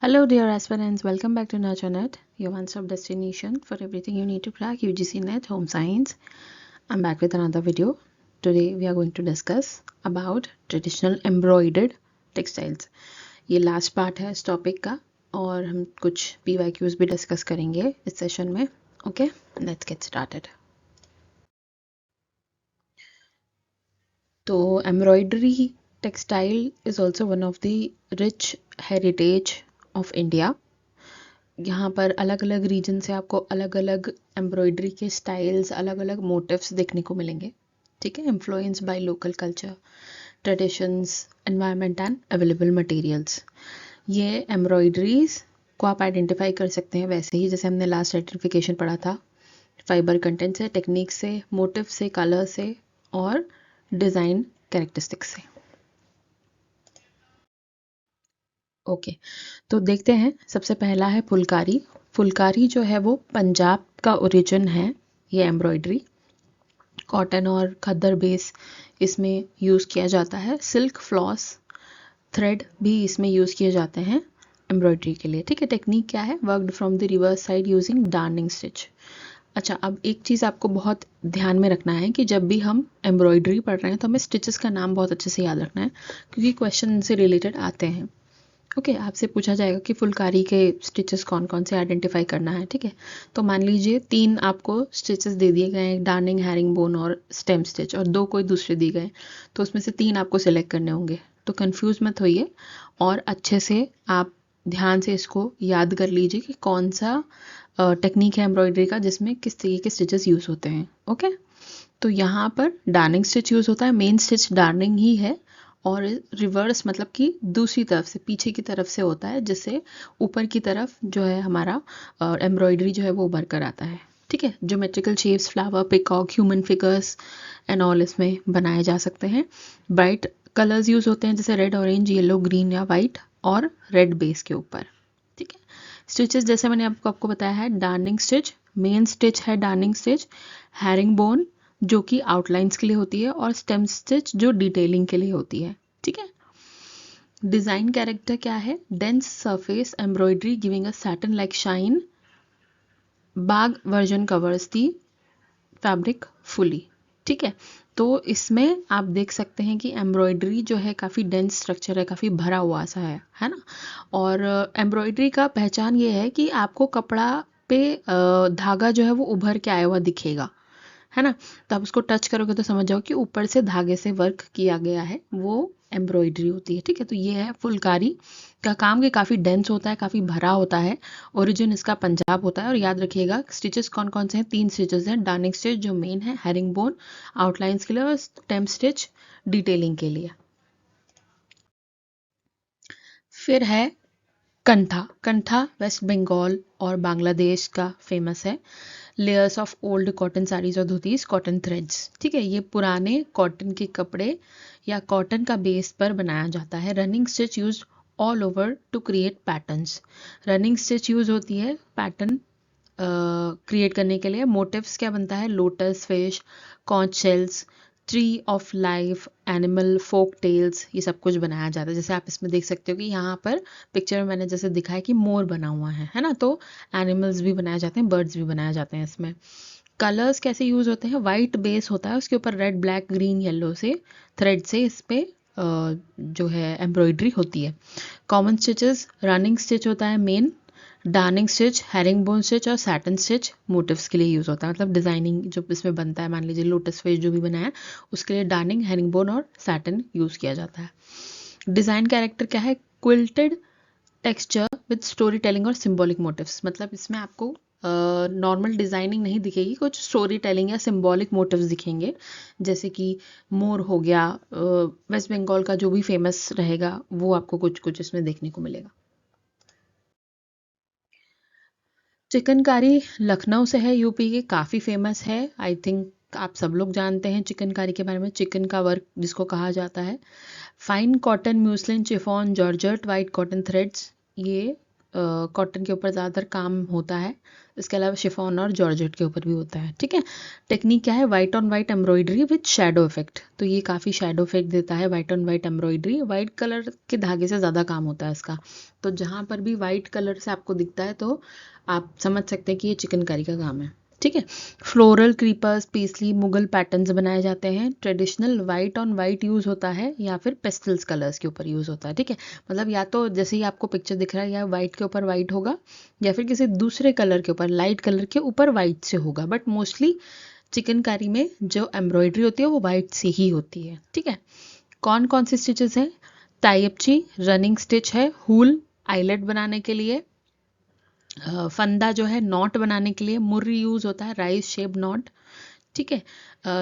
Hello, dear aspirants. Welcome back to NurtureNet, your one-stop destination for everything you need to crack UGC Net Home Science. I'm back with another video. Today we are going to discuss about traditional embroidered textiles. ये last part है इस topic का और हम कुछ PYQs भी discuss करेंगे इस सेशन में. Okay, let's get started. तो embroidery textile is also one of the rich heritage of India. यहाँ पर अलग अलग रीजन से आपको अलग अलग एम्ब्रॉयडरी के स्टाइल्स, अलग अलग मोटिव्स देखने को मिलेंगे. ठीक है, influence by local culture, traditions, environment and available materials. ये एम्ब्रॉयडरीज को आप आइडेंटिफाई कर सकते हैं वैसे ही जैसे हमने लास्ट आइडेंटिफिकेशन पढ़ा था, फाइबर कंटेंट से, टेक्निक से, मोटिव से, कलर से और डिज़ाइन कैरेक्टरिस्टिक्स से. ओके, तो देखते हैं. सबसे पहला है फुलकारी. फुलकारी जो है वो पंजाब का ओरिजिन है. ये एम्ब्रॉयडरी कॉटन और खद्दर बेस इसमें यूज़ किया जाता है. सिल्क, फ्लॉस, थ्रेड भी इसमें यूज़ किए जाते हैं एम्ब्रॉयडरी के लिए. ठीक है, टेक्निक क्या है? Worked from the reverse side using darning stitch. अच्छा, अब एक चीज़ आपको बहुत ध्यान में रखना है कि जब भी हम एम्ब्रॉयडरी पढ़ रहे हैं तो हमें स्टिचेस का नाम बहुत अच्छे से याद रखना है क्योंकि क्वेश्चन इनसे रिलेटेड आते हैं. ओके, आपसे पूछा जाएगा कि फुलकारी के स्टिचेस कौन कौन से आइडेंटिफाई करना है. ठीक है, तो मान लीजिए 3 आपको स्टिचेस दे दिए गए हैं, डार्निंग, हैरिंग बोन और स्टेम स्टिच, और 2 कोई दूसरे दिए गए, तो उसमें से 3 आपको सिलेक्ट करने होंगे. तो कंफ्यूज मत होइए और अच्छे से आप ध्यान से इसको याद कर लीजिए कि कौन सा टेक्निक है एम्ब्रॉयडरी का जिसमें किस तरीके के स्टिचेस यूज़ होते हैं. ओके, तो यहाँ पर डार्निंग स्टिच यूज़ होता है. मेन स्टिच डार्निंग ही है और रिवर्स मतलब कि दूसरी तरफ से, पीछे की तरफ से होता है, जिससे ऊपर की तरफ जो है हमारा एम्ब्रॉयडरी जो है वो उभर कर आता है. ठीक है, geometrical shapes, flower, peacock, human figures and all इसमें बनाए जा सकते हैं. ब्राइट कलर्स यूज़ होते हैं जैसे रेड, ऑरेंज, येलो, ग्रीन या वाइट और रेड बेस के ऊपर. ठीक है, स्टिचेस जैसे मैंने आपको बताया है, डार्निंग स्टिच मेन स्टिच है, डार्निंग स्टिच, हैरिंग बोन जो कि आउटलाइंस के लिए होती है और स्टेम स्टिच जो डिटेलिंग के लिए होती है. ठीक है, डिज़ाइन कैरेक्टर क्या है? Dense surface embroidery giving a satin like shine. Bagh version covers the fabric fully. ठीक है, तो इसमें आप देख सकते हैं कि एम्ब्रॉयडरी जो है काफ़ी डेंस स्ट्रक्चर है, काफ़ी भरा हुआ सा है ना. और एम्ब्रॉयडरी का पहचान ये है कि आपको कपड़ा पे धागा जो है वो उभर के आया हुआ दिखेगा, है ना. तो आप उसको टच करोगे तो समझ जाओ कि ऊपर से धागे से वर्क किया गया है, वो एम्ब्रॉयडरी होती है. ठीक है, तो ये है फुलकारी का काम कि काफ़ी डेंस होता है, काफ़ी भरा होता है. ओरिजिन इसका पंजाब होता है. और याद रखिएगा स्टिचेस कौन कौन से हैं? 3 स्टिचेस हैं. डार्निंग स्टिच जो मेन है, हैरिंग बोन आउटलाइंस के लिए और स्टेम स्टिच डिटेलिंग के लिए. फिर है कंठा. कंठा वेस्ट बंगाल और बांग्लादेश का फेमस है. Layers of old cotton saris और धोतीस, कॉटन थ्रेड्स. ठीक है, ये पुराने कॉटन के कपड़े या कॉटन का बेस पर बनाया जाता है. Running stitch use all over to create patterns. Running stitch use होती है पैटर्न क्रिएट करने के लिए. मोटिव्स क्या बनता है? Lotus, fish, conch shells, tree of life, animal, folk tales, ये सब कुछ बनाया जाता है. जैसे आप इसमें देख सकते हो कि यहाँ पर पिक्चर में मैंने जैसे दिखाया कि मोर बना हुआ है ना. तो एनिमल्स भी बनाए जाते हैं, बर्ड्स भी बनाए जाते हैं इसमें. कलर्स कैसे यूज होते हैं? वाइट बेस होता है, उसके ऊपर रेड, ब्लैक, ग्रीन, येलो से थ्रेड से इस पे जो है एम्ब्रॉयडरी होती है. कॉमन स्टिचेस, रनिंग स्टिच होता है main, darning stitch, herring bone stitch और सैटिन स्टिच मोटिव्स के लिए यूज़ होता है. मतलब डिज़ाइनिंग जो इसमें बनता है, मान लीजिए लोटस फिश जो भी बनाया है उसके लिए डार्निंग, हैरिंग बोन और सैटिन यूज़ किया जाता है. डिज़ाइन कैरेक्टर क्या है? Quilted texture with story telling और सिम्बॉलिक मोटिव्स. मतलब इसमें आपको नॉर्मल डिज़ाइनिंग नहीं दिखेगी, कुछ स्टोरी टेलिंग या सिम्बॉलिक मोटिव्स दिखेंगे. जैसे कि मोर हो गया, वेस्ट बंगाल का जो भी फेमस रहेगा वो आपको कुछ कुछ इसमें देखने को मिलेगा. चिकनकारी लखनऊ से है, यूपी के, काफ़ी फेमस है. आई थिंक आप सब लोग जानते हैं चिकनकारी के बारे में. चिकन का वर्क जिसको कहा जाता है. Fine cotton, muslin, chiffon, georgette, white cotton threads, ये कॉटन के ऊपर ज़्यादातर काम होता है। इसके अलावा शिफॉन और जॉर्जेट के ऊपर भी होता है। ठीक है, टेक्निक क्या है, white on white embroidery with shadow effect. तो ये काफ़ी शैडो इफेक्ट देता है white on white embroidery. White colour के धागे से ज़्यादा काम होता है इसका। तो जहाँ पर भी वाइट कलर से आपको दिखता है तो आप समझ सकते हैं कि ये चिकनकारी का काम है। ठीक है, floral creepers paisley Mughal patterns बनाए जाते हैं। Traditional white on white use होता है या फिर पेस्टल्स कलर्स के ऊपर यूज़ होता है। ठीक है, मतलब या तो जैसे ही आपको पिक्चर दिख रहा है या वाइट के ऊपर वाइट होगा या फिर किसी दूसरे कलर के ऊपर लाइट कलर के ऊपर वाइट से होगा, बट मोस्टली चिकनकारी में जो एम्ब्रॉयडरी होती है वो वाइट से ही होती है। ठीक है, कौन कौन से स्टिचेस हैं, टाइपची रनिंग स्टिच है, हुल आईलेट बनाने के लिए, फंदा जो है नॉट बनाने के लिए, मुर्री यूज होता है राइस शेप नॉट। ठीक है,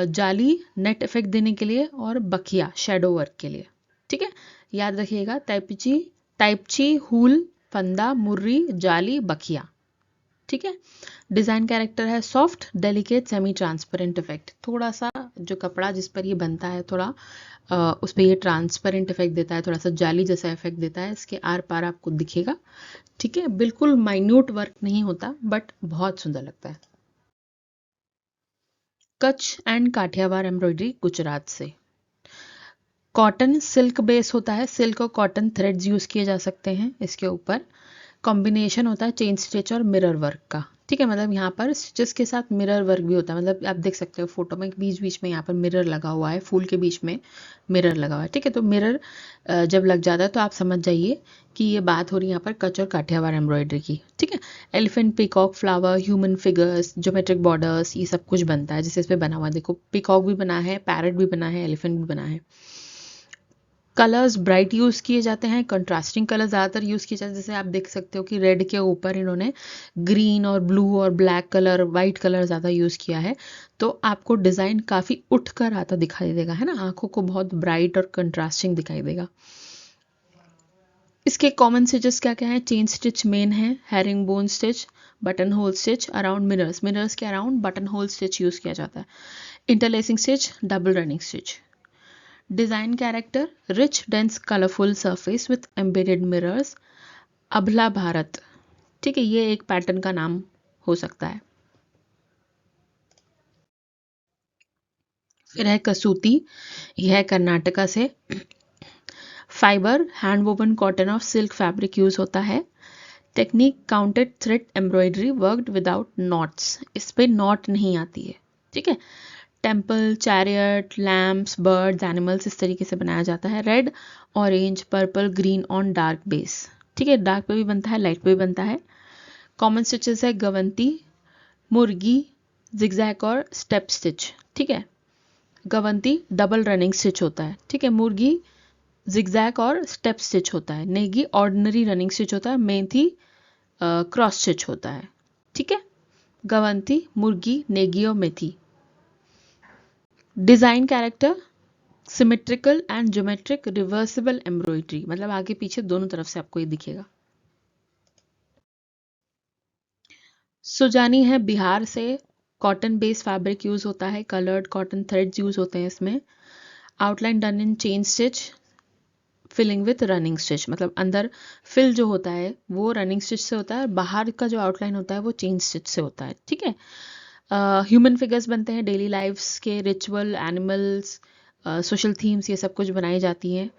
जाली नेट इफेक्ट देने के लिए और बखिया शेडो वर्क के लिए। ठीक है, याद रखिएगा, टाइपची हुल फंदा मुर्री जाली बखिया। ठीक है, डिज़ाइन कैरेक्टर है soft delicate semi transparent effect. थोड़ा सा जो कपड़ा जिस पर ये बनता है थोड़ा उस पर ये ट्रांसपेरेंट इफेक्ट देता है, थोड़ा सा जाली जैसा इफेक्ट देता है, इसके आर पार आपको दिखेगा। ठीक है, बिल्कुल माइन्यूट वर्क नहीं होता बट बहुत सुंदर लगता है। कच्छ एंड काठियावाड़ एम्ब्रॉयडरी गुजरात से। कॉटन सिल्क बेस होता है, सिल्क और कॉटन थ्रेड्स यूज किए जा सकते हैं इसके ऊपर। कॉम्बिनेशन होता है चेन स्टिच और मिरर वर्क का। ठीक है, मतलब यहाँ पर स्टिचेस के साथ मिरर वर्क भी होता है। मतलब आप देख सकते हो फोटो में बीच बीच में यहाँ पर मिरर लगा हुआ है, फूल के बीच में मिरर लगा हुआ है। ठीक है, तो मिरर जब लग जाता है तो आप समझ जाइए कि ये बात हो रही है यहाँ पर कच्छ और काठियावाड़ एम्ब्रॉयडरी की। ठीक है, elephant peacock flower human figures geometric borders ये सब कुछ बनता है जैसे इस पे बना हुआ है। देखो पीकॉक भी बना है, पैरट भी बना है, एलिफेंट भी बना है। कलर्स ब्राइट यूज़ किए जाते हैं, कंट्रास्टिंग कलर ज़्यादातर यूज़ किए जाते हैं। जैसे आप देख सकते हो कि रेड के ऊपर इन्होंने ग्रीन और ब्लू और ब्लैक कलर वाइट कलर ज़्यादा यूज़ किया है, तो आपको डिज़ाइन काफ़ी उठ कर आता दिखाई देगा, है ना, आंखों को बहुत ब्राइट और कंट्रास्टिंग दिखाई देगा। इसके कॉमन स्टिचेस क्या क्या है, चेन स्टिच मेन है, herring bone stitch, button hole stitch around mirrors, mirrors के around button hole stitch use किया जाता है, interlacing stitch, double running stitch. Design character rich dense colourful surface with embedded mirrors, अबला भारत। ठीक है, ये एक पैटर्न का नाम हो सकता है। फिर है कसूती, यह है कर्नाटका से। Fibre hand woven cotton of silk fabric use होता है। Technique counted thread embroidery worked without knots, इस पे नॉट नहीं आती है। ठीक है, temple chariot lamps birds animals इस तरीके से बनाया जाता है। Red orange purple green on dark base. ठीक है, डार्क पे भी बनता है लाइट पे भी बनता है। कॉमन स्टिचेस है गवंती मुर्गी जिगजैग और स्टेप स्टिच। ठीक है, गवंती डबल रनिंग स्टिच होता है। ठीक है, मुर्गी जिगजैग और स्टेप स्टिच होता है। नेगी ऑर्डिनरी रनिंग स्टिच होता है। मेथी क्रॉस स्टिच होता है। ठीक है, गवंती मुर्गी नेगी और मेथी। Design character symmetrical and geometric reversible embroidery, मतलब आगे पीछे दोनों तरफ से आपको ये दिखेगा। सुजानी है बिहार से, कॉटन बेस फैब्रिक यूज होता है, कलर्ड कॉटन थ्रेड्स यूज होते हैं इसमें। Outline done in chain stitch filling with running stitch, मतलब अंदर फिल जो होता है वो रनिंग स्टिच से होता है, बाहर का जो आउटलाइन होता है वो चेन स्टिच से होता है। ठीक है, ह्यूमन फिगर्स बनते हैं, डेली लाइफ्स के रिचुअल एनिमल्स सोशल थीम्स ये सब कुछ बनाई जाती हैं।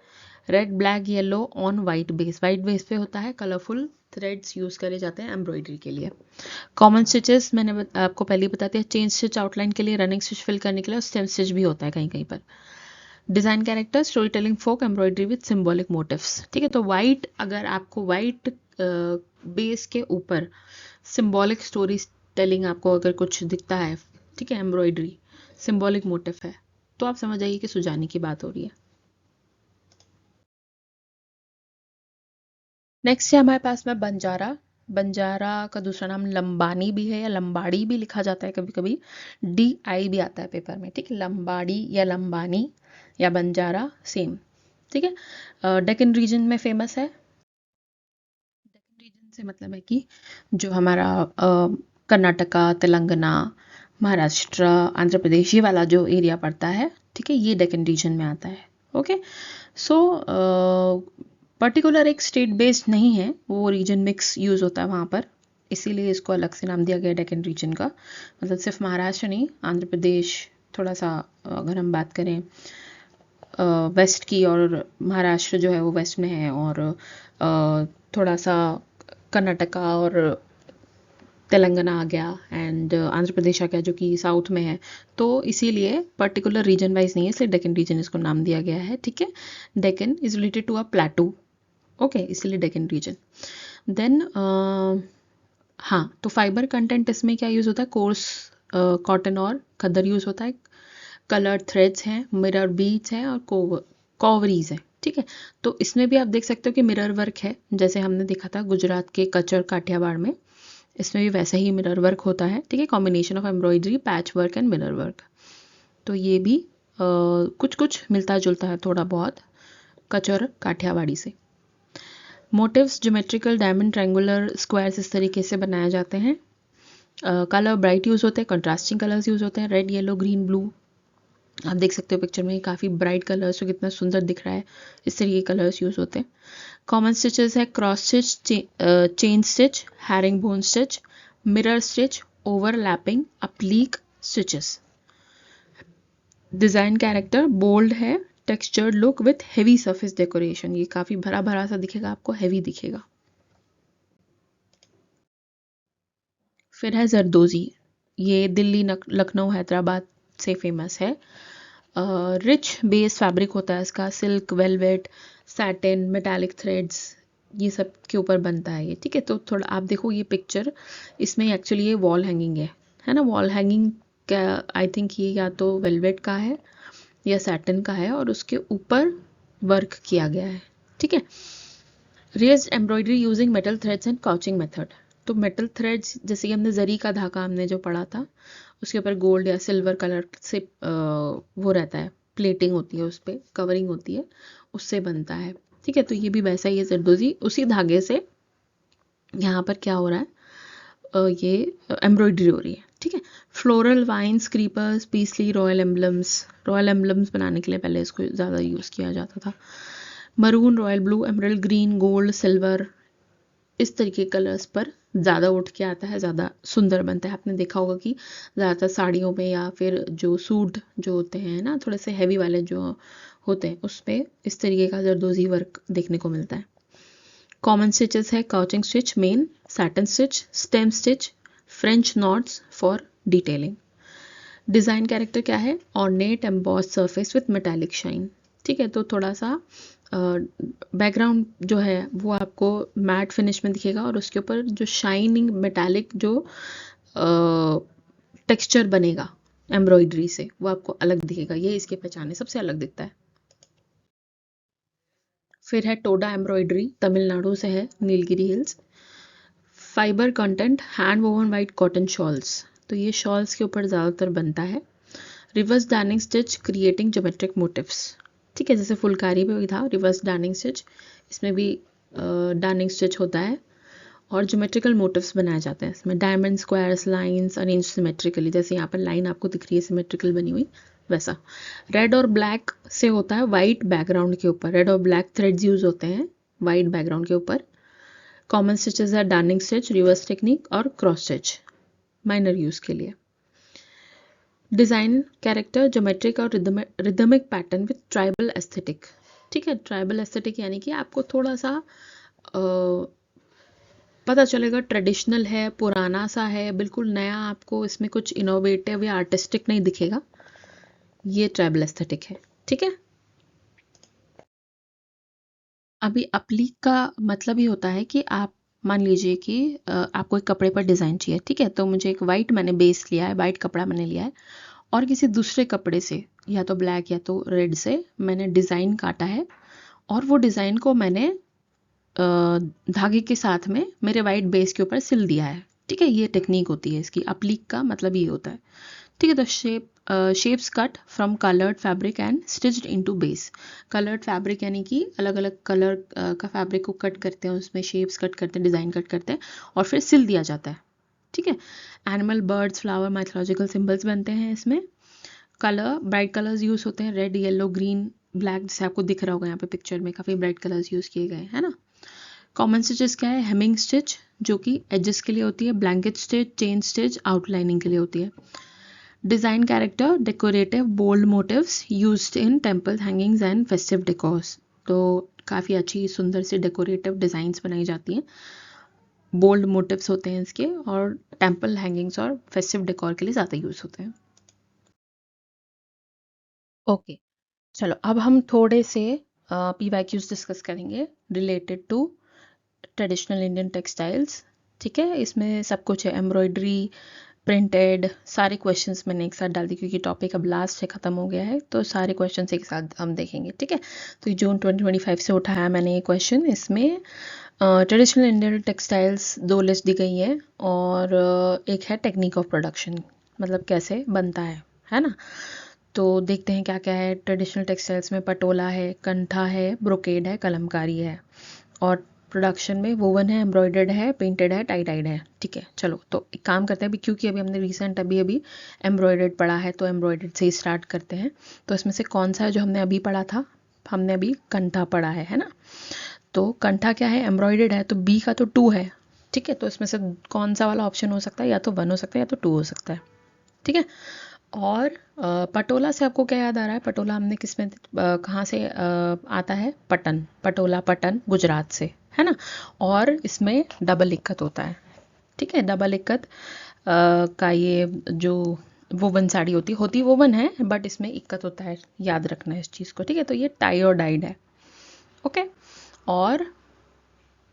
Red black yellow on white base, white base पे होता है, कलरफुल थ्रेड्स यूज करे जाते हैं एम्ब्रॉयडरी के लिए। कॉमन स्टिचेस मैंने आपको पहले ही बता दिया, चेन स्टिच आउटलाइन के लिए, रनिंग स्टिच फिल करने के लिए और स्टेम स्टिच भी होता है कहीं कहीं पर। Design character story telling folk embroidery with symbolic motifs. ठीक है, तो वाइट अगर आपको वाइट बेस के ऊपर सिंबॉलिक स्टोरी टेलिंग आपको अगर कुछ दिखता है, ठीक है, एम्ब्रॉयडरी सिंबॉलिक मोटिव है, तो आप समझ जाइए कि सुजानी की बात हो रही है। नेक्स्ट है हमारे पास में बंजारा। बंजारा का दूसरा नाम लंबानी भी है या लंबाड़ी भी लिखा जाता है, कभी कभी DI भी आता है पेपर में। ठीक है, लंबाड़ी या लंबानी या बंजारा सेम। ठीक है, डेक्कन रीजन में फेमस है। डेक्कन रीजन से मतलब है कि जो हमारा कर्नाटका तेलंगाना महाराष्ट्र आंध्र प्रदेश ये वाला जो एरिया पड़ता है, ठीक है, ये डेक्कन रीजन में आता है। ओके, सो पर्टिकुलर एक स्टेट बेस्ड नहीं है, वो रीजन मिक्स यूज़ होता है वहाँ पर, इसीलिए इसको अलग से नाम दिया गया डेक्कन रीजन का। मतलब सिर्फ महाराष्ट्र नहीं, आंध्र प्रदेश, थोड़ा सा अगर हम बात करें वेस्ट की, और महाराष्ट्र जो है वो वेस्ट में है, और थोड़ा सा कर्नाटका और तेलंगाना आ गया, एंड आंध्र प्रदेश आ गया जो कि साउथ में है। तो इसीलिए पर्टिकुलर रीजन वाइज नहीं है, इसलिए डेक्कन रीजन इसको नाम दिया गया है। ठीक है, Deccan is related to a plateau, okay, इसीलिए डेक्कन रीजन। देन हाँ, तो फाइबर कंटेंट इसमें क्या यूज़ होता है, कोर्स कॉटन और खद्दर यूज़ होता है, कलर्ड थ्रेड्स हैं, मिरर बीड्स हैं, और कॉवरीज है। ठीक है, तो इसमें भी आप देख सकते हो कि मिरर वर्क है, जैसे हमने देखा था गुजरात के कच्छ और काठियावाड़ में, इसमें भी वैसा ही मिरर वर्क होता है। ठीक है, combination of embroidery, patch work and mirror work. तो ये भी कुछ कुछ मिलता जुलता है थोड़ा बहुत कच्छ और काठियावाड़ी से। Motifs geometrical, diamond, triangular, squares इस तरीके से बनाए जाते हैं। कलर ब्राइट यूज़ होते हैं, कंट्रास्टिंग कलर्स यूज़ होते हैं, रेड, येलो, ग्रीन, ब्लू। आप देख सकते हो पिक्चर में काफ़ी ब्राइट कलर्स, तो कितना सुंदर दिख रहा है, इस तरीके के कलर्स यूज़ होते हैं। कॉमन स्टिचेस है cross stitch, chain stitch, herring bone stitch, mirror stitch, overlapping, applique stitches. Design character bold है, textured look with heavy surface decoration, ये काफ़ी भरा भरा सा दिखेगा आपको, हेवी दिखेगा। फिर है जरदोजी, ये दिल्ली, लखनऊ, हैदराबाद से फेमस है। रिच बेस फैब्रिक होता है इसका, silk, velvet, satin, metallic threads, ये सब के ऊपर बनता है ये। ठीक है, तो थोड़ा आप देखो ये पिक्चर, इसमें एक्चुअली ये वॉल हैंगिंग है ना, वॉल हैंगिंग का आई थिंक ये या तो वेलवेट का है या सैटिन का है, और उसके ऊपर वर्क किया गया है। ठीक है, raised embroidery using metal threads and couching method. तो मेटल थ्रेड्स, जैसे कि हमने जरी का धागा हमने जो पढ़ा था, उसके ऊपर गोल्ड या सिल्वर कलर से वो रहता है, प्लेटिंग होती है, उस पर कवरिंग होती है, उससे बनता है। ठीक है, तो ये भी वैसा ही है जरदोजी, उसी धागे से यहाँ पर क्या हो रहा है, ये एम्ब्रॉयडरी हो रही है। ठीक है, floral, vines, creepers, paisley, royal emblems बनाने के लिए पहले इसको ज़्यादा यूज़ किया जाता था। Maroon, royal blue, emerald green, gold, silver, इस तरीके कलर्स पर ज़्यादा उठ के आता है, ज़्यादा सुंदर बनता है। आपने देखा होगा कि ज़्यादातर साड़ियों में या फिर जो सूट जो होते हैं ना, थोड़े से हैवी वाले जो होते हैं, उस पर इस तरीके का जरदोजी वर्क देखने को मिलता है। कॉमन स्टिचेस है couching stitch, main, satin stitch, stem stitch, French knots for detailing. Design character क्या है, ornate emboss surface with metallic shine. ठीक है, तो थोड़ा सा बैकग्राउंड जो है वो आपको मैट फिनिश में दिखेगा, और उसके ऊपर जो शाइनिंग मेटालिक जो टेक्सचर बनेगा एम्ब्रॉयडरी से, वो आपको अलग दिखेगा, ये इसकी पहचान है, सबसे अलग दिखता है। फिर है टोडा एम्ब्रॉयडरी, तमिलनाडु से है, Nilgiri hills. Fibre content, hand woven white cotton shawls, तो ये शॉल्स के ऊपर ज़्यादातर बनता है। Reverse darning stitch, creating geometric motifs. ठीक है, जैसे फुलकारी में भी था रिवर्स डार्निंग स्टिच, इसमें भी डार्निंग स्टिच होता है, और ज्योमेट्रिकल मोटिव्स बनाए जाते हैं इसमें, diamond, squares, lines arrange symmetrically, जैसे यहाँ पर लाइन आपको दिख रही है सिमेट्रिकल बनी हुई, वैसा। रेड और ब्लैक से होता है वाइट बैकग्राउंड के ऊपर, रेड और ब्लैक थ्रेड्स यूज होते हैं वाइट बैकग्राउंड के ऊपर। कॉमन स्टिचेस है डार्निंग स्टिच, रिवर्स टेक्निक और क्रॉस स्टिच, माइनर यूज के लिए। डिज़ाइन कैरेक्टर ज्योमेट्रिक और rhythmic pattern with tribal aesthetic. ठीक है, ट्राइबल एस्थेटिक यानी कि आपको थोड़ा सा पता चलेगा ट्रेडिशनल है, पुराना सा है, बिल्कुल नया आपको इसमें कुछ इनोवेटिव या आर्टिस्टिक नहीं दिखेगा, ये ट्राइबल एस्थेटिक है। ठीक है, अभी अप्लीक का मतलब ये होता है कि आप मान लीजिए कि आपको एक कपड़े पर डिज़ाइन चाहिए। ठीक है, तो मुझे एक वाइट मैंने बेस लिया है, वाइट कपड़ा मैंने लिया है, और किसी दूसरे कपड़े से या तो ब्लैक या तो रेड से मैंने डिज़ाइन काटा है, और वो डिज़ाइन को मैंने धागे के साथ में मेरे वाइट बेस के ऊपर सिल दिया है। ठीक है, ये टेक्निक होती है इसकी, अप्लीक का मतलब ये होता है। ठीक है, तो shapes cut from coloured fabric and stitched into base. Coloured fabric यानी कि अलग अलग कलर का फैब्रिक को कट करते हैं, उसमें शेप्स कट करते हैं, डिज़ाइन कट करते हैं, और फिर सिल दिया जाता है। ठीक है, animal, birds, flower, mythological symbols बनते हैं इसमें। कलर ब्राइट कलर्स यूज होते हैं, रेड, येलो, ग्रीन, ब्लैक जैसे आपको दिख रहा होगा यहाँ पे पिक्चर में, काफ़ी ब्राइट कलर्स यूज़ किए गए है ना। कॉमन स्टिचेस क्या है, हेमिंग स्टिच जो कि एजेस के लिए होती है, blanket stitch, chain stitch outlining के लिए होती है। Design character decorative bold motifs used in temple hangings and festive decors. तो काफ़ी अच्छी सुंदर सी डेकोरेटिव डिज़ाइंस बनाई जाती हैं, बोल्ड मोटिव्स होते हैं इसके, और टेम्पल हैंगिंग्स और फेस्टिव डेकोर के लिए ज़्यादा यूज़ होते हैं। ओके, चलो अब हम थोड़े से PYQs डिस्कस करेंगे related to traditional Indian textiles. ठीक है, इसमें सब कुछ है, एम्ब्रॉयडरी, प्रिंटेड, सारे क्वेश्चंस मैंने एक साथ डाल दी क्योंकि टॉपिक अब लास्ट से ख़त्म हो गया है, तो सारे क्वेश्चंस एक साथ हम देखेंगे। ठीक है, तो जून 2025 से उठाया मैंने ये क्वेश्चन। इसमें ट्रेडिशनल इंडियन टेक्सटाइल्स 2 लिस्ट दी गई है, और एक है टेक्निक ऑफ प्रोडक्शन, मतलब कैसे बनता है ना। तो देखते हैं क्या क्या है ट्रेडिशनल टेक्सटाइल्स में। पटोला है, कंठा है, ब्रोकेड है, कलमकारी है, और प्रोडक्शन में वोवन है, एम्ब्रॉयडर्ड है, पेंटेड है, टाई डाइड है। ठीक है, चलो तो एक काम करते हैं अभी, क्योंकि अभी हमने रिसेंट अभी एम्ब्रॉयडर्ड पढ़ा है, तो एम्ब्रॉयडर्ड से ही स्टार्ट करते हैं। तो इसमें से कौन सा है जो हमने अभी पढ़ा था, हमने अभी कंठा पढ़ा है ना। तो कंठा क्या है, एम्ब्रॉयडर्ड है, तो बी का तो 2 है। ठीक है, तो इसमें से कौन सा वाला ऑप्शन हो सकता है, या तो 1 हो सकता है या तो 2 हो सकता है। ठीक है, और पटोला से आपको क्या याद आ रहा है, पटोला हमने किस में कहाँ से आता है, पटन, पटोला पटन गुजरात से, है ना। और इसमें डबल इक्कत होता है। ठीक है, डबल इक्कत का ये जो वोवन साड़ी होती वोवन है, बट इसमें इक्कत होता है, याद रखना है इस चीज़ को। ठीक है, तो ये टाई और डाइड है। ओके, और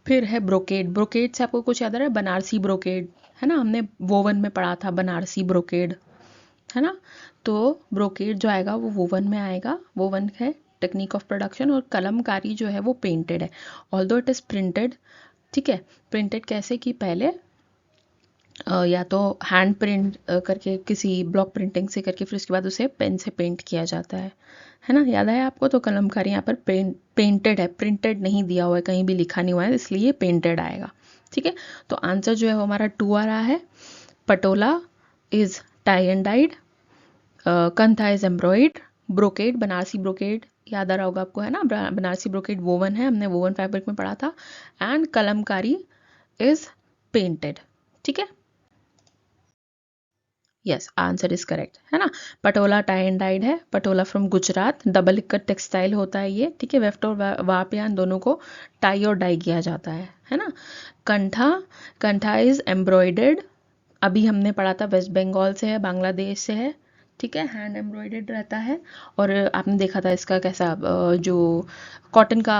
फिर है ब्रोकेड। ब्रोकेड से आपको कुछ याद आ रहा है, बनारसी ब्रोकेड, है ना, हमने वोवन में पढ़ा था बनारसी ब्रोकेड, है ना। तो ब्रोकेड जो आएगा वो वोवन में आएगा, वोवन है टेक्निक ऑफ प्रोडक्शन, और कलमकारी जो है वो पेंटेड है, ऑल्दो इट इज़ प्रिंटेड। ठीक है, प्रिंटेड कैसे कि पहले या तो हैंड प्रिंट करके किसी ब्लॉक प्रिंटिंग से करके, फिर उसके बाद उसे पेन से पेंट किया जाता है ना, याद है आपको। तो कलमकारी यहाँ पर पेंटेड है, प्रिंटेड नहीं दिया हुआ है, कहीं भी लिखा नहीं हुआ है, इसलिए पेंटेड आएगा। ठीक है, तो आंसर जो है वो हमारा 2 आ रहा है। Patola is tie and dyed, kantha is embroidered, brocade Banarasi brocade याद आ रहा होगा आपको, है ना, बनारसी ब्रोकेड वोवन है, हमने वोवन फैब्रिक में पढ़ा था, एंड कलमकारी इज पेंटेड। ठीक है, यस, आंसर इज करेक्ट, है ना। पटोला टाई एंड डाइड है, Patola from Gujarat, double ikat textile होता है ये। ठीक है, वेफ्ट और वापयान दोनों को टाई और डाई किया जाता है ना। कंठा, कंठा इज एम्ब्रॉयडर्ड, अभी हमने पढ़ा था वेस्ट बंगाल से है, बांग्लादेश से है। ठीक है, हैंड एम्ब्रॉयडर्ड रहता है, और आपने देखा था इसका कैसा जो कॉटन का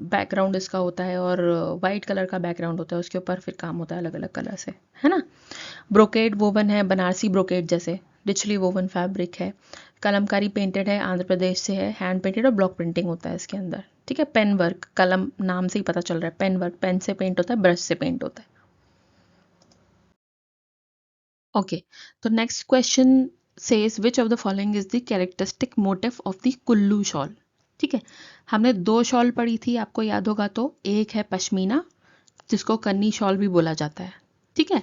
बैकग्राउंड इसका होता है, और वाइट कलर का बैकग्राउंड होता है, उसके ऊपर फिर काम होता है अलग अलग कलर से, है ना। ब्रोकेड वोवन है बनारसी ब्रोकेड जैसे, रिचली वोवन फैब्रिक है। कलमकारी पेंटेड है, आंध्र प्रदेश से है, हैंड पेंटेड और ब्लॉक प्रिंटिंग होता है इसके अंदर। ठीक है, पेन वर्क, कलम नाम से ही पता चल रहा है, पेन वर्क, पेन से पेंट होता है, ब्रश से पेंट होता है। ओके, तो next question says which of the following is the characteristic motive of the Kullu shawl. ठीक है, हमने 2 शॉल पढ़ी थी, आपको याद होगा तो, एक है पश्मीना जिसको कन्नी शॉल भी बोला जाता है। ठीक है,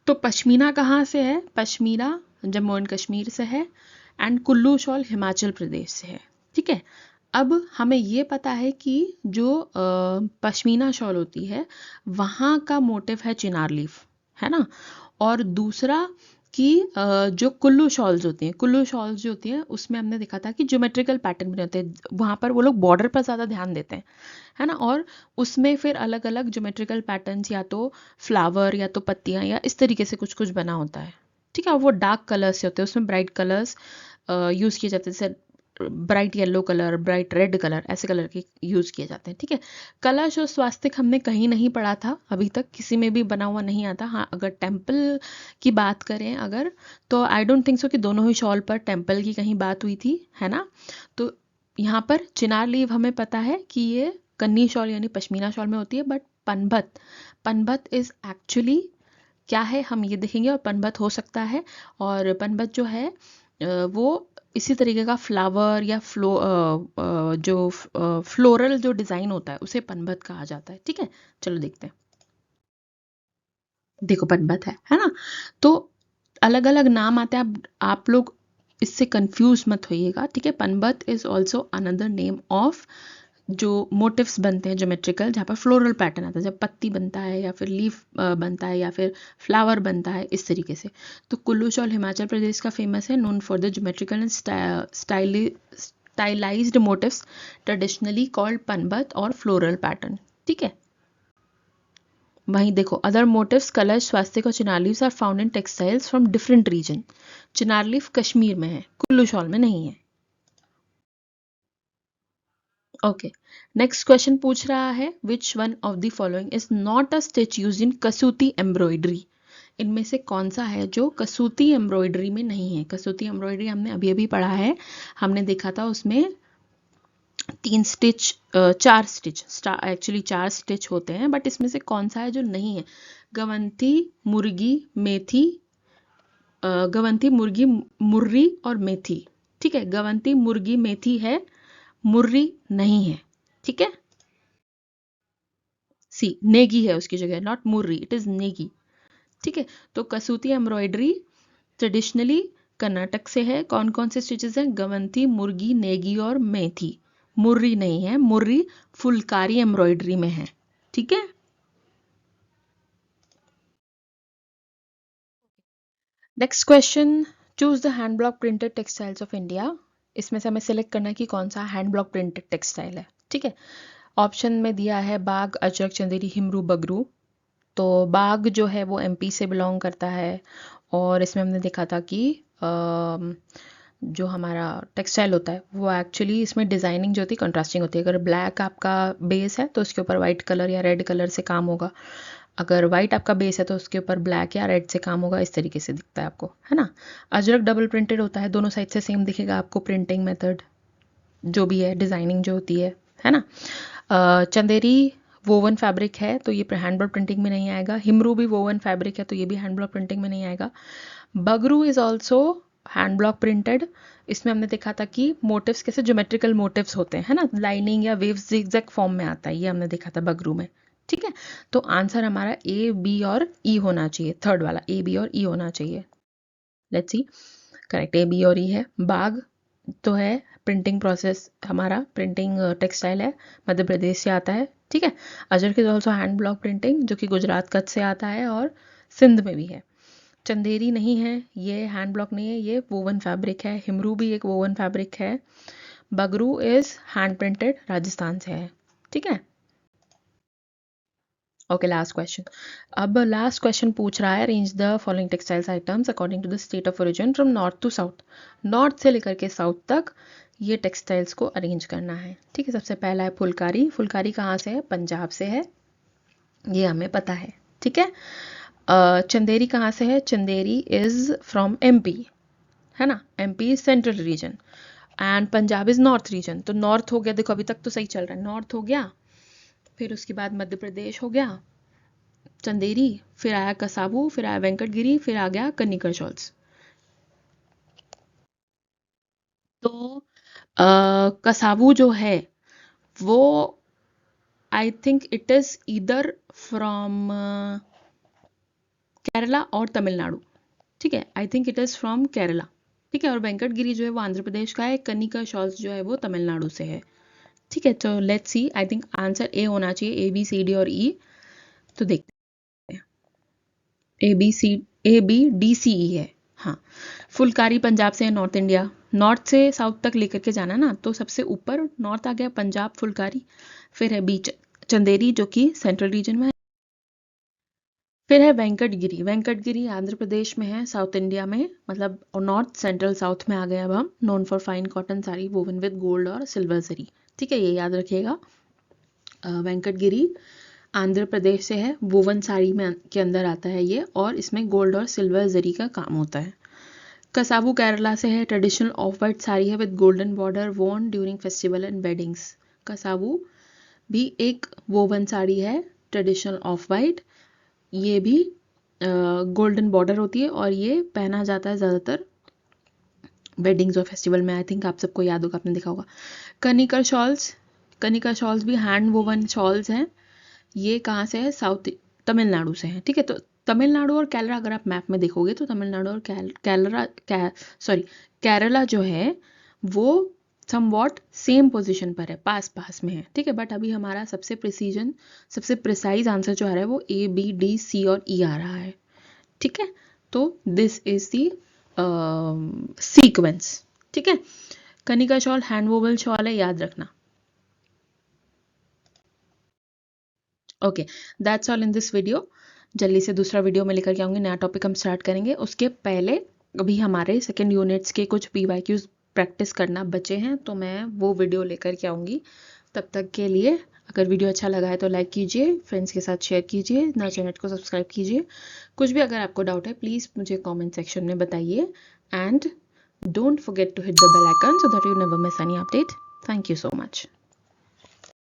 तो पश्मीना कहाँ से है, पश्मीना जम्मू एंड कश्मीर से है, एंड कुल्लू शॉल हिमाचल प्रदेश से है। ठीक है, अब हमें ये पता है कि जो पश्मीना शॉल होती है वहाँ का मोटिव है चिनार लीफ, है ना। और दूसरा कि जो कुल्लू शॉल्स होती हैं, कुल्लू शॉल्स जो होती हैं उसमें हमने देखा था कि ज्योमेट्रिकल पैटर्न बने होते हैं, वहाँ पर वो लोग बॉर्डर पर ज़्यादा ध्यान देते हैं, है ना। और उसमें फिर अलग अलग ज्योमेट्रिकल पैटर्न्स, या तो फ्लावर या तो पत्तियाँ या इस तरीके से कुछ कुछ बना होता है। ठीक है, और वो डार्क कलर्स से होते हैं, उसमें ब्राइट कलर्स यूज़ किए जाते हैं, जैसे bright yellow colour, bright red colour, ऐसे कलर के यूज़ किए जाते हैं। ठीक है, कलश और स्वास्तिक हमने कहीं नहीं पढ़ा था अभी तक, किसी में भी बना हुआ नहीं आता। हाँ, अगर टेम्पल की बात करें अगर, तो आई डोंट थिंक सो कि दोनों ही शॉल पर टेम्पल की कहीं बात हुई थी, है ना। तो यहाँ पर चिनार लीव हमें पता है कि ये कन्नी शॉल यानी पश्मीना शॉल में होती है, बट पनभत, पनभत इज एक्चुअली क्या है हम ये देखेंगे, और पनभत हो सकता है, और पनभत जो है वो इसी तरीके का फ्लावर या जो फ्लोरल जो डिज़ाइन होता है उसे पनभत कहा जाता है। ठीक है, चलो देखते हैं। देखो पनभत है ना, तो अलग अलग नाम आते हैं, आप लोग इससे कंफ्यूज मत होइएगा, ठीक है। Panbat is also another name of जो मोटिव्स बनते हैं ज्योमेट्रिकल, जहाँ पर फ्लोरल पैटर्न आता है, जब पत्ती बनता है या फिर लीफ बनता है या फिर फ्लावर बनता है, इस तरीके से। तो कुल्लू शॉल हिमाचल प्रदेश का फेमस है, known for the geometrical and stylized motives traditionally called panbat और फ्लोरल पैटर्न, ठीक है। वहीं देखो अदर मोटिव्स कलश, स्वास्तिक और chinar leaves are found in textiles from different region. Chinar leaf Kashmir में है, कुल्लू शॉल में नहीं है। ओके, नेक्स्ट क्वेश्चन पूछ रहा है which one of the following is not a stitch use in Kasuti embroidery. इनमें से कौन सा है जो कसूती एम्ब्रॉयडरी में नहीं है। कसूती एम्ब्रॉयडरी हमने अभी अभी पढ़ा है, हमने देखा था उसमें 3 स्टिच 4 स्टिच, एक्चुअली 4 स्टिच होते हैं, बट इसमें से कौन सा है जो नहीं है। गवंती, मुर्गी, मेथी, गवंती, मुर्गी, मुर्री और मेथी, ठीक है। गवंती, मुर्गी, मेथी है, मुर्री नहीं है, ठीक है। सी, नेगी है उसकी जगह, नॉट मुर्री, इट इज नेगी, ठीक है। तो कसूती एम्ब्रॉयडरी ट्रेडिशनली कर्नाटक से है। कौन कौन से स्टिचेस हैं, गवंती, मुर्गी, नेगी और मेथी। मुर्री नहीं है, मुर्री फुलकारी एम्ब्रॉयडरी में है, ठीक है। Next question, choose the hand block printed textiles of India. इसमें से हमें सेलेक्ट करना है कि कौन सा हैंड ब्लॉक प्रिंटेड टेक्सटाइल है, ठीक है। ऑप्शन में दिया है बाग, अजरक, चंदेरी, हिमरू, बगरू। तो बाग जो है वो एमपी से बिलोंग करता है, और इसमें हमने देखा था कि जो हमारा टेक्सटाइल होता है वो एक्चुअली इसमें डिज़ाइनिंग जो होती है कंट्रास्टिंग होती है। अगर ब्लैक आपका बेस है तो उसके ऊपर वाइट कलर या रेड कलर से काम होगा, अगर वाइट आपका बेस है तो उसके ऊपर ब्लैक या रेड से काम होगा, इस तरीके से दिखता है आपको, है ना। अजरक डबल प्रिंटेड होता है, दोनों साइड से सेम दिखेगा आपको प्रिंटिंग मेथड जो भी है, डिज़ाइनिंग जो होती है ना। चंदेरी वोवन फैब्रिक है तो ये हैंड ब्लॉक प्रिंटिंग में नहीं आएगा। हिमरू भी वोवन फैब्रिक है तो ये भी हैंड ब्लॉक प्रिंटिंग में नहीं आएगा। Bagru is also hand block printed. इसमें हमने देखा था कि मोटिव्स कैसे ज्योमेट्रिकल मोटिव्स होते हैं ना, लाइनिंग या वेव्स जिगजैग फॉर्म में आता है, ये हमने देखा था बगरू में, ठीक है। तो आंसर हमारा ए, बी और ई होना चाहिए, थर्ड वाला ए, बी और ई होना चाहिए। Let's see, correct A, B और ई है। बाग तो है प्रिंटिंग प्रोसेस, हमारा प्रिंटिंग टेक्सटाइल है, मध्य प्रदेश से आता है, ठीक है। Ajrak is also hand block printing जो कि गुजरात कच्छ से आता है और सिंध में भी है। चंदेरी नहीं है, ये हैंड ब्लॉक नहीं है, ये वोवन फैब्रिक है। हिमरू भी एक वोवन फैब्रिक है। Bagru is hand printed, Rajasthan से है, ठीक है। Okay, last question. अब लास्ट क्वेश्चन पूछ रहा है arrange the following textiles items according to the state of origin from north to south. North से लेकर के साउथ तक ये टेक्सटाइल्स को अरेंज करना है, ठीक है। सबसे पहला है फुलकारी। फुलकारी कहाँ से है, पंजाब से है, ये हमें पता है, ठीक है। चंदेरी कहाँ से है, चंदेरी इज फ्रॉम एमपी, है ना। MP is central region and Punjab is north region. तो नॉर्थ हो गया, देखो अभी तक तो सही चल रहा है, नॉर्थ हो गया, फिर उसके बाद मध्य प्रदेश हो गया, चंदेरी, फिर आया कसाबू, फिर आया वेंकटगिरी, फिर आ गया कनिकर शॉल्स। तो कसाबू जो है वो I think it is either from Kerala और तमिलनाडु, ठीक है। I think it is from Kerala, ठीक है। और वेंकटगिरी जो है वो आंध्र प्रदेश का है, कनिका शॉल्स जो है वो तमिलनाडु से है, ठीक है। तो let's see, I think answer A होना चाहिए, ए बी सी डी और ई। तो देखते हैं, A B C, A B D C E है, हाँ। फुलकारी पंजाब से है, नॉर्थ इंडिया, नॉर्थ से साउथ तक लेकर के जाना ना, तो सबसे ऊपर नॉर्थ आ गया पंजाब फुलकारी, फिर है बीच चंदेरी जो कि सेंट्रल रीजन में है, फिर है वेंकटगिरी। वेंकटगिरी आंध्र प्रदेश में है, साउथ इंडिया में, मतलब नॉर्थ सेंट्रल साउथ में आ गए अब हम। Known for fine cotton sari woven with gold और सिल्वर जरी, ठीक है, ये याद रखिएगा। वेंकटगिरी आंध्र प्रदेश से है, वोवन साड़ी में के अंदर आता है ये, और इसमें गोल्ड और सिल्वर जरी का काम होता है। कसाबू केरला से है, ट्रेडिशनल ऑफ वाइट साड़ी है विद गोल्डन बॉर्डर, वोन ड्यूरिंग फेस्टिवल एंड वेडिंग्स। कसाबू भी एक वोवन साड़ी है, ट्रेडिशनल ऑफ वाइट, ये भी गोल्डन बॉर्डर होती है और ये पहना जाता है ज़्यादातर वेडिंग्स और फेस्टिवल में। आई थिंक आप सबको याद होगा, आपने देखा होगा। कनिकर शॉल्स, कनिकर शॉल्स भी हैंड वोवन शॉल्स हैं, ये कहाँ से है, साउथ तमिलनाडु से है, ठीक है। तो तमिलनाडु और केरला अगर आप मैप में देखोगे तो तमिलनाडु और केरला जो है वो समवॉट सेम पोजीशन पर है, पास पास में है, ठीक है। बट अभी हमारा सबसे प्रिसाइज आंसर जो आ रहा है वो A, B, D, C और E आ रहा है, ठीक है। तो दिस इज दी सीक्वेंस, ठीक है। Kanika shawl hand vowel shawl है, याद रखना। Okay, that's all in this video. जल्दी से दूसरा वीडियो में लेकर के आऊँगी, नया टॉपिक हम स्टार्ट करेंगे। उसके पहले अभी हमारे सेकेंड यूनिट्स के कुछ PYQs प्रैक्टिस करना बचे हैं, तो मैं वो वीडियो लेकर के आऊँगी। तब तक के लिए अगर वीडियो अच्छा लगा है तो लाइक कीजिए, फ्रेंड्स के साथ शेयर कीजिए, ना चैनल को सब्सक्राइब कीजिए। कुछ भी अगर आपको डाउट है प्लीज़ मुझे कमेंट सेक्शन में बताइए, and don't forget to hit the bell icon so that you never miss any update. Thank you so much.